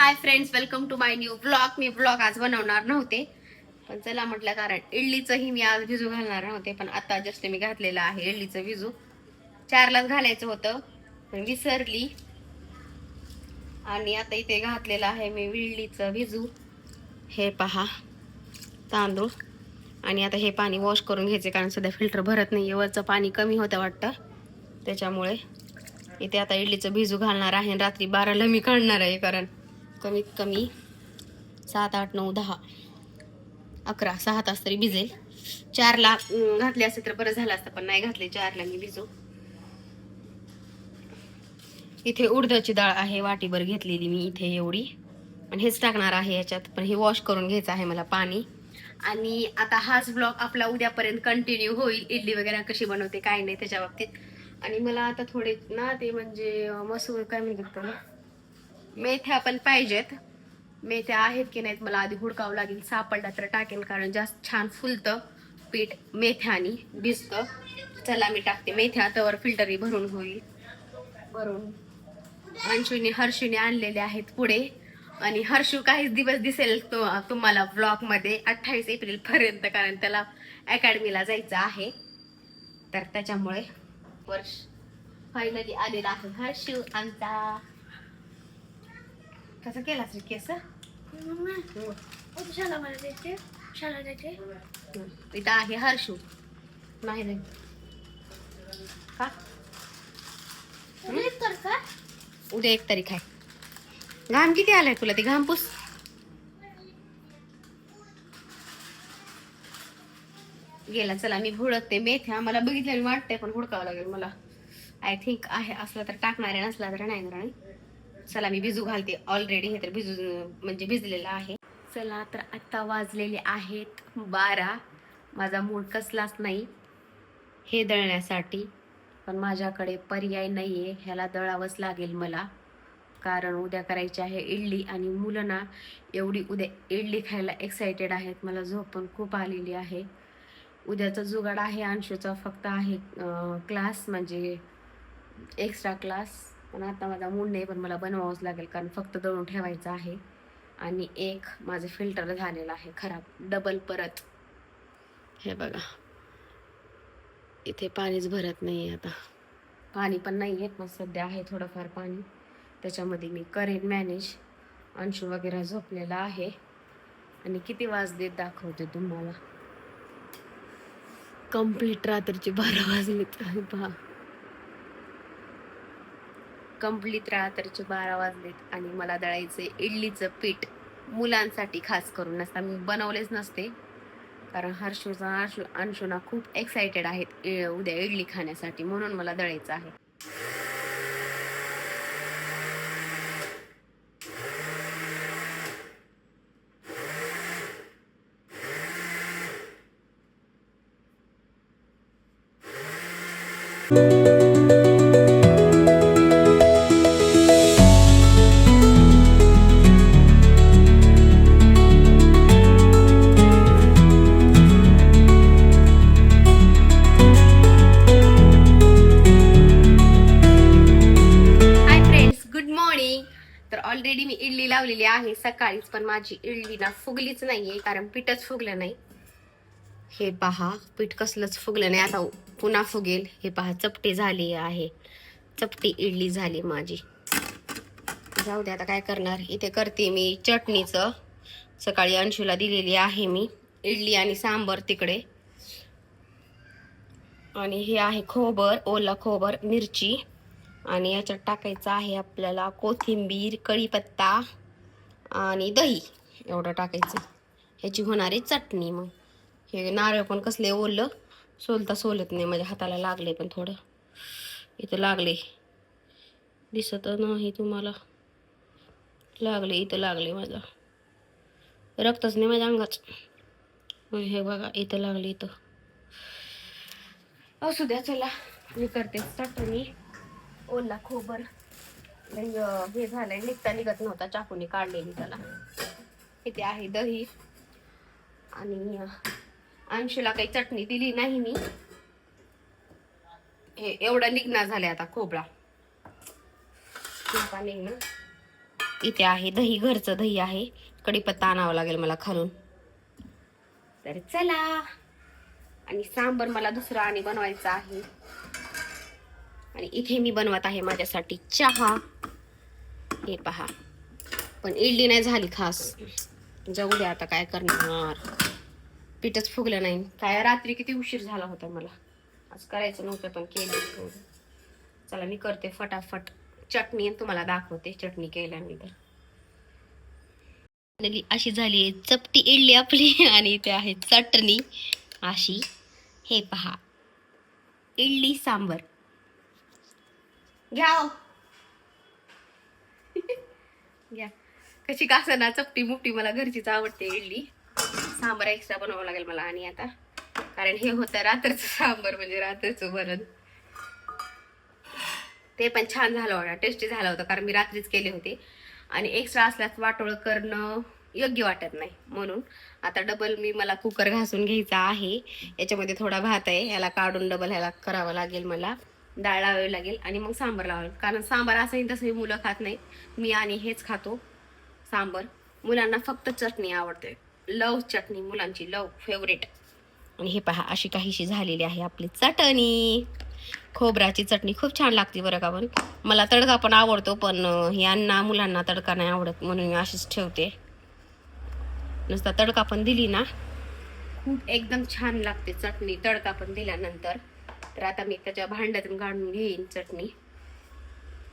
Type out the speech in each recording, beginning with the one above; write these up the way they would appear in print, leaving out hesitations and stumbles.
High friends, welcome to my new blog. मी blog आज बनवणार नव्हते, पण चला म्हटलं कारण इडलीचंही मी आज भिजू घालणार नव्हते, पण आता जस्ट मी घातलेलं आहे इडलीचं भिजू. 4लाच घालायचं होतं पण विसरली आणि आता इथे घातलेलं आहे मी इडलीचं भिजू. हे पहा तांदूळ. आणि आता हे पाणी वॉश करून घ्यायचे कारण सध्या फिल्टर भरत नाही, वरचं पाणी कमी होतं वाटतं, त्याच्यामुळे इथे आता इडलीचं भिजू घालणार आहे. रात्री 12ला मी काढणार आहे कारण कमीत कमी 7, 8, 9, 10, 11, 6 तास तरी भिजेल. 4ला घातले असते तर बरं झालं असतं, पण नाही घातले. 4ला मी भिजू. इथे उडदाची डाळ आहे, वाटीभर घेतलेली मी इथे एवढी, आणि हेच टाकणार आहे याच्यात, पण हे वॉश करून घ्यायचं आहे मला पाणी. आणि आता हाच ब्लॉग आपला उद्यापर्यंत कंटिन्यू होईल, इडली वगैरे कशी बनवते काय नाही त्याच्या बाबतीत. आणि मला आता थोडे ना ते म्हणजे मसूर काय म्हणतात त्याला, मेथ्या पण पाहिजेत. मेथ्या आहेत की नाहीत मला आधी हुडकावं लागेल, सापडला तर टाकेन कारण जास्त छान फुलतं पीठ मेथ्यानी भिजतं. चला मी टाकते मेथ्या, तवर फिल्टरही भरून होईल. भरून अंशूने हर्षूने आणलेले आहेत पुढे, आणि हर्षू काही दिवस दिसेल तुम्हाला ब्लॉग मध्ये 28 एप्रिल पर्यंत, कारण त्याला अकॅडमीला जायचं आहे, तर त्याच्यामुळे वर्ष फायनली आलेला आहे हर्षू आमचा. कसं केला असेल केस इथं आहे हर्षू. नाही नाही का उद्या 1 तारीख आहे. घाम किती आलाय तुला, ते घाम पुस. गेला. चला मी हुडकते मेथ्या, मला बघितलं वाटतंय पण हुडकावं लागेल मला. आय थिंक आहे, असला तर टाकणार आहे, नसला तर नाही करणार. चला मी भिजू घालते. ऑलरेडी हे तर भिजू म्हणजे भिजलेलं आहे. चला तर आता वाजलेले आहेत 12. माझा मूड कसलाच नाही हे दळण्यासाठी, पण माझ्याकडे पर्याय नाहीये, ह्याला दळावंच लागेल मला, कारण उद्या करायची आहे इडली. आणि मुलं ना एवढी उद्या इडली खायला एक्साइटेड आहेत, मला झोप पण खूप आलेली आहे. उद्याचा जुगाड आहे अंशूचा, फक्त आहे क्लास म्हणजे एक्स्ट्रा क्लास, पण आता माझा मूड नाही, पण मला बनवावंच लागेल कारण फक्त दळून ठेवायचं आहे. आणि एक माझं फिल्टर झालेलं आहे खराब, डबल परत. हे बघा इथे पाणीच भरत नाही, आता पाणी पण नाही आहे, पण सध्या आहे थोडंफार पाणी, त्याच्यामध्ये मी करेन मॅनेज. अंशू वगैरे झोपलेला आहे. आणि किती वाजलेत दाखवते तुम्हाला, कंप्लीट रात्रीचे 12 वाजलेत. पहा कंप्लीट रात्रीचे 12 वाजलेत आणि मला दळायचे इडलीचं पीठ, मुलांसाठी खास करून. नसता मी बनवलेच नसते, कारण अंशुना खूप एक्साइटेड आहेत उद्या इडली खाण्यासाठी, म्हणून मला दळायचं आहे. तर ऑलरेडी मी इडली लावलेली आहे सकाळीच, पण माझी इडली ना फुगलीच नाहीये कारण पीठच फुगलं नाही. हे पहा पीठ कसलंच फुगलं नाही, आता पुन्हा फुगेल. हे पहा चपटी झाली आहे, चपटी इडली झाली माझी. जाऊ दे, आता काय करणार. इथे करते मी चटणीचं, सकाळी अंशूला दिलेली आहे मी इडली आणि सांबर तिकडे. आणि हे आहे खोबर, ओला खोबर, मिरची, आणि याच्यात टाकायचं आहे आपल्याला कोथिंबीर, कढीपत्ता आणि दही, एवढं टाकायचं. ह्याची होणारी चटणी. मग हे नारळ पण कसले ओलं, सोलता सोलत नाही, माझ्या हाताला लागले, पण थोडं इथं लागले, दिसत नाही तुम्हाला, लागले इथं, लागले, माझा रक्तच नाही माझ्या अंगाच. हे बघा इथं लागले, इथं. असू द्या, चला मी करते चटणी. ओला खोबर हे झालंय, निघत नव्हता, चाकूने काढलेली त्याला. इथे आहे दही, आणि अंशूला काही चटणी दिली नाही मी. हे एवढा निघणार झाले आता खोबरा, निघणं इथे आहे दही, घरचं दही आहे. कढीपत्ता आणावं लागेल मला खालून. तर चला. आणि सांबर मला दुसरं आणि बनवायचं आहे. आणि इथे मी बनवत आहे माझ्यासाठी चहा. हे पहा. पण इडली नाही झाली खास. जाऊ दे आता, काय करणार. पीठच फुगलं नाही. काय रात्री किती उशीर झाला होता मला. आज करायचं नव्हतं पण केलं. चला मी करते फटाफट चटणी आणि तुम्हाला दाखवते चटणी केल्यानंतर. अशी झाली चपटी इडली आपली. आणि इथे आहे चटणी अशी. हे पहा, इडली सांबर. घ्या घ्या. कशी का ना चपटी मुपटी, मला घरचीच आवडते इडली. सांबर एक्स्ट्रा बनवावं लागेल मला. आणि आता कारण हे होतं रात्रचं सांबर, म्हणजे रात्रचं वरण. ते पण छान झालं होतं, टेस्टी झालं होतं, कारण मी रात्रीच केले होते. आणि एक्स्ट्रा असल्यास वाटोळं करणं योग्य वाटत नाही, म्हणून आता डबल मला कुकर घासून घ्यायचा आहे. याच्यामध्ये थोडा भात आहे, याला काढून डबल ह्याला करावं लागेल. मला डाळ लावावी लागेल आणि मग सांबर लावावं, कारण सांबार असंही तसंही मुलं खात नाही. मी आणि हेच खातो सांबर. मुलांना फक्त चटणी आवडते, लव चटणी, मुलांची लव फेवरेट. आणि हे पहा, अशी काहीशी झालेली आहे आपली चटणी. खोबऱ्याची चटणी खूप छान लागते बरं का. पण मला तडका पण आवडतो, पण यांना मुलांना तडका नाही आवडत, म्हणून मी अशीच ठेवते. नुसता तडका पण दिली ना खूप एकदम छान लागते चटणी, तडका पण दिल्यानंतर. तर आता मी त्याच्या भांड्यातून काढून घेईन चटणी.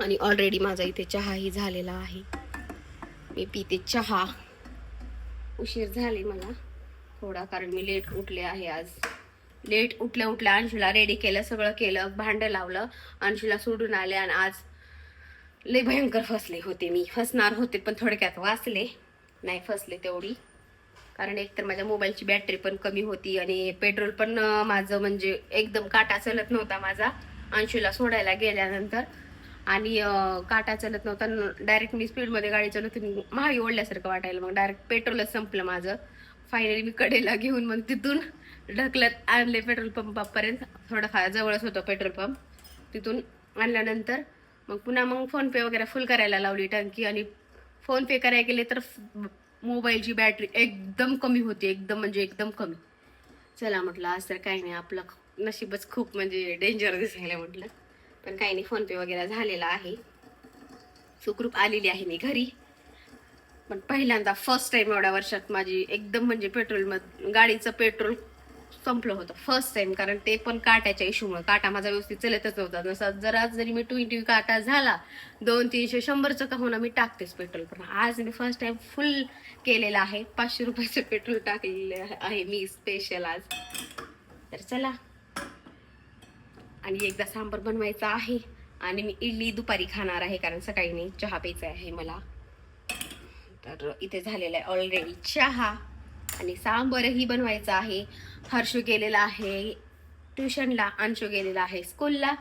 आणि ऑलरेडी माझा इथे चहाही झालेला आहे. मी पिते चहा. उशीर झाली मला थोडा, कारण मी लेट उठले आहे आज. लेट उठल्या अंशूला रेडी केलं, सगळं केलं, भांडं लावलं, अंशूला सोडून आले. आणि आज लय भयंकर फसले होते. मी फसणार होते पण थोडक्यात वाचले, नाही फसले तेवढी. कारण एकतर माझ्या मोबाईलची बॅटरी पण कमी होती आणि पेट्रोल पण माझं म्हणजे एकदम काटा चलत नव्हता माझा अंशूला सोडायला गेल्यानंतर. आणि काटा चलत नव्हता, डायरेक्ट मी स्पीडमध्ये गाडी चालवत होती, महागी ओढल्यासारखं वाटायला. मग डायरेक्ट पेट्रोलच संपलं माझं. फायनली मी कडेला घेऊन मग तिथून ढकलत आणले पेट्रोल पंपापर्यंत. थोडंफार जवळच होतं पेट्रोल पंप. तिथून आणल्यानंतर मग पुन्हा फोनपे वगैरे फुल करायला लावली टंकी. आणि फोनपे करायला गेले तर मोबाईलची बॅटरी एकदम कमी होती, एकदम म्हणजे एकदम कमी. चला म्हटलं आज तर काही नाही, आपलं नशीबच खूप म्हणजे डेंजर दिसायला म्हटलं. पण काही नाही, फोनपे वगैरे झालेला आहे, सुखरूप आलेली आहे मी घरी. पण पहिल्यांदा फर्स्ट टाइम एवढ्या वर्षात माझी एकदम म्हणजे गाडीचं पेट्रोल संपलं होतं फर्स्ट टाइम. कारण ते पण काट्याच्या इशूमुळे. काटा माझा व्यवस्थित चलतच नव्हता. जसं जरी मी 20 काटा झाला, 200-300 100चं का होणार मी टाकतेच पेट्रोल. पण आज मी फर्स्ट टाइम फुल केलेलं आहे. 500 रुपयाचं पेट्रोल टाकलेलं आहे मी स्पेशल आज. तर चला. आणि एकदा सांबर बनवायचा आहे. आणि मी इडली दुपारी खाणार आहे, कारण सकाळी नाही चहा प्यायचा आहे मला. तर इथे झालेला आहे ऑलरेडी चहा. आणि सांबरही बनवायचं आहे. हर्षू गेलेला आहे ट्युशनला, अंशू गेलेला आहे स्कूलला.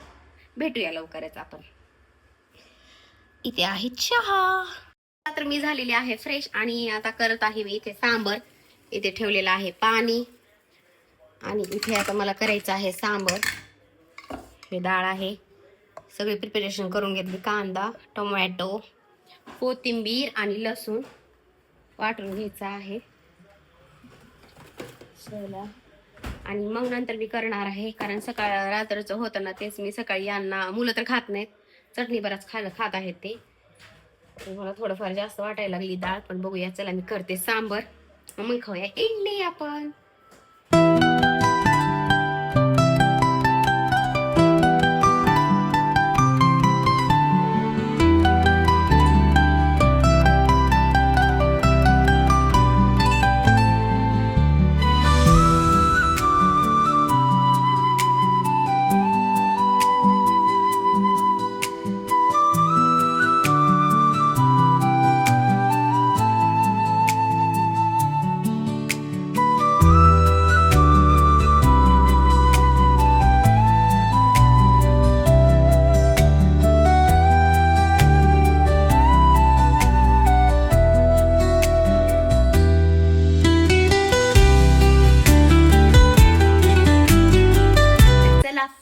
भेटूया लवकरच आपण. इथे आहे चहा. तर मी झालेली आहे फ्रेश आणि आता करत आहे मी इथे सांबर. इथे ठेवलेलं आहे पाणी. आणि इथे आता मला करायचं आहे सांबर. हे डाळ आहे, सगळी प्रिपरेशन करून घेतली. कांदा, टोमॅटो, कोथिंबीर आणि लसूण वाटून घ्यायचा आहे. चला. आणि मग नंतर मी करणार आहे, कारण रात्रचं होतं ना तेच मी सकाळी यांना, मुलं तर खात नाहीत, चटणी बराच खात आहेत ते. मला थोडंफार जास्त वाटायला लागली डाळ, पण बघूया. चला मी करते सांबर, मग खाऊया इडली आपण.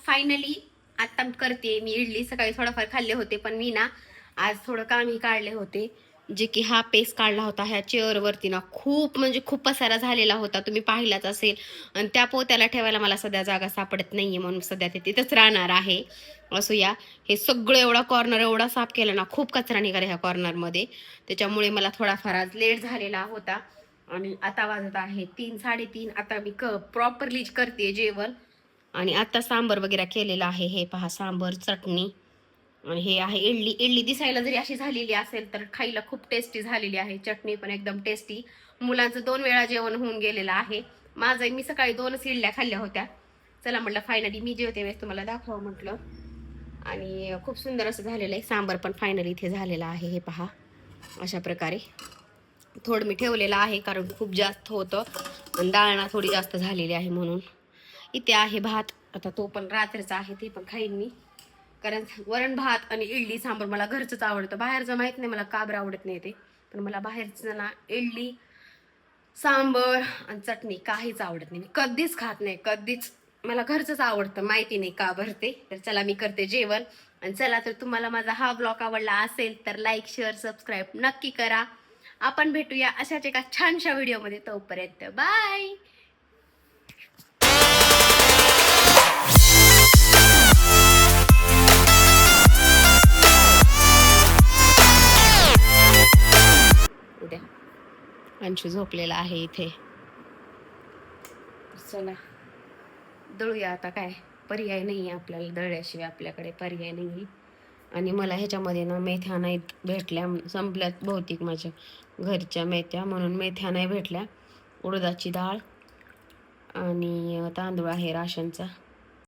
फायनली आता करते मी इडली. सकाळी थोडंफार खाल्ले होते, पण मी ना आज थोडं कामही काढले होते. जे की हा पेस्ट काढला होता ह्या चेअरवरती ना खूप म्हणजे खूप पसारा झालेला होता, तुम्ही पाहिलाच असेल. आणि त्या पोत्याला ठेवायला मला सध्या जागा सापडत नाहीये, म्हणून सध्या ते तिथंच राहणार आहे. असो या, हे सगळं एवढा कॉर्नर एवढा साफ केला ना, खूप कचरा निघाला ह्या कॉर्नरमध्ये, त्याच्यामुळे मला थोडाफार आज लेट झालेला होता. आणि आता वाजत आहे 3 3:30. आता मी प्रॉपरली करते जेवण. आणि आता सांबर वगैरे केलेलं आहे, हे पहा सांबर चटणी. आणि हे आहे इडली. इडली दिसायला जरी अशी झालेली असेल तर खायला खूप टेस्टी झालेली आहे, चटणी पण एकदम टेस्टी. मुलांचं 2 वेळा जेवण होऊन गेलेलं आहे. माझं मी सकाळी 2च इडल्या खाल्ल्या होत्या. चला म्हटलं फायनली मी जेवते वेळेस तुम्हाला दाखवा म्हटलं. आणि खूप सुंदर असं झालेलं आहे. सांबर पण फायनली इथे झालेलं आहे, हे पहा अशा प्रकारे. थोडं मी ठेवलेलं आहे कारण खूप जास्त होतं आणि डाळणा थोडी जास्त झालेली आहे म्हणून. इथे आहे भात, आता तो पण रात्रीचा आहे, ते पण खाईन मी. कारण वरण भात आणि इडली सांबर मला घरचंच आवडतं, बाहेरचं माहित नाही मला का बरं आवडत नाही ते. पण मला बाहेरचं ना इडली सांबर आणि चटणी काहीच आवडत नाही, मी कधीच खात नाही कधीच. मला घरचंच आवडतं, माहिती नाही का बरं ते. तर चला मी करते जेवण. आणि चला, तर तुम्हाला माझा हा ब्लॉग आवडला असेल तर लाईक शेअर सबस्क्राईब नक्की करा. आपण भेटूया अशाच एका छानशा व्हिडिओमध्ये. तोपर्यंत बाय. उद्या अंशू झोपलेला आहे इथे. चला दळूया आता, काय पर्याय नाही आपल्याला, दळल्याशिवाय आपल्याकडे पर्याय नाही. आणि मला ह्याच्यामध्ये ना मेथ्या नाही भेटल्या, संपल्यात बहुतेक माझ्या घरच्या मेथ्या, म्हणून मेथ्या नाही भेटल्या. उडदाची डाळ आणि तांदूळ आहे राशनचा,